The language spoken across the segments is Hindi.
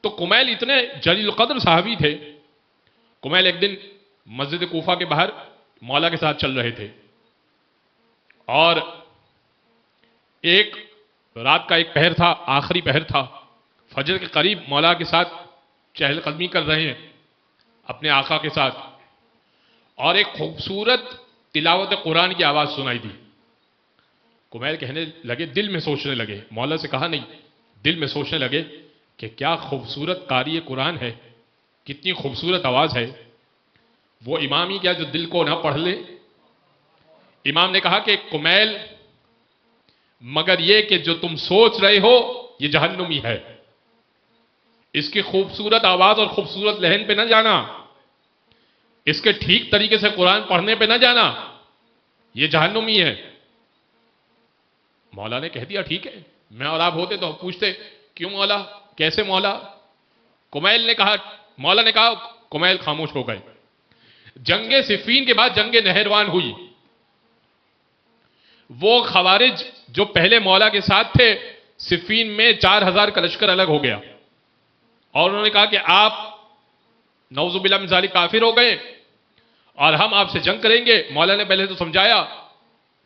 तो कुमैल इतने जलील कद्र साहबी थे। कुमैल एक दिन मस्जिद कूफा के बाहर मौला के साथ चल रहे थे और एक रात का एक पहर था, आखिरी पहर था, फजर के करीब मौला के साथ चहलकदमी कर रहे हैं अपने आका के साथ, और एक खूबसूरत तिलावत कुरान की आवाज सुनाई दी। कुमैल कहने लगे, दिल में सोचने लगे, मौला से कहा नहीं, दिल में सोचने लगे कि क्या खूबसूरत कारी कुरान है, कितनी खूबसूरत आवाज है। वो इमाम ही क्या जो दिल को ना पढ़ ले। इमाम ने कहा कि कुमैल, मगर ये कि जो तुम सोच रहे हो ये जहन्नुमी है, इसकी खूबसूरत आवाज और खूबसूरत लहन पे ना जाना, इसके ठीक तरीके से कुरान पढ़ने पे ना जाना, ये जहन्नुमी है। मौला ने कह दिया ठीक है। मैं और आप होते तो पूछते क्यों मौला, कैसे मौला। कुमैल ने कहा, मौला ने कहा, कुमैल खामोश हो गए। जंगे सिफीन के बाद जंगे नहरवान हुई। वो खवारिज जो पहले मौला के साथ थे, सिफीन में 4000 का लश्कर अलग हो गया और उन्होंने कहा कि आप नौजुबिल्लाह मिन ज़ालिक काफिर हो गए और हम आपसे जंग करेंगे। मौला ने पहले तो समझाया,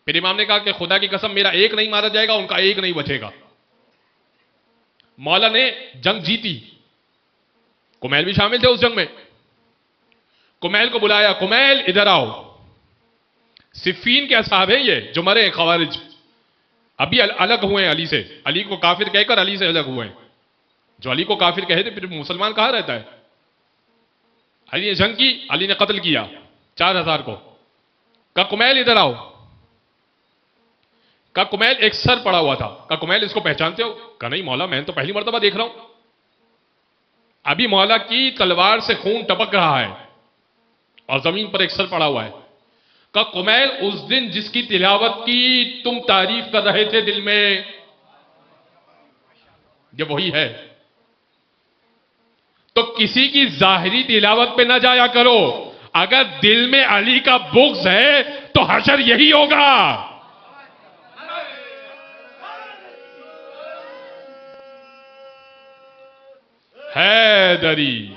फिर इमाम ने कहा कि खुदा की कसम मेरा एक नहीं मारा जाएगा, उनका एक नहीं बचेगा। मौला ने जंग जीती, कुमैल भी शामिल थे उस जंग में। कुमैल को बुलाया, कुमैल इधर आओ, सिफीन के असहाब हैं ये जो मरे खवारिज, अभी अलग हुए हैं अली से, अली को काफिर कहकर अली से अलग हुए हैं। जो अली को काफिर कहे थे फिर मुसलमान कहां रहता है। अली ने जंग की, अली ने कत्ल किया 4000 को। का कुमैल इधर आओ। का कुमैल एक सर पड़ा हुआ था। का कुमैल इसको पहचानते हो। का नहीं मौला, मैं तो पहली मर्तबा देख रहा हूं। अभी मौला की तलवार से खून टपक रहा है और जमीन पर एक सर पड़ा हुआ है। का कुमैल, उस दिन जिसकी तिलावत की तुम तारीफ कर रहे थे दिल में, ये वही है। तो किसी की जाहिरी तिलावत पे ना जाया करो। अगर दिल में अली का बुग़्ज़ है तो हशर यही होगा। हैदरी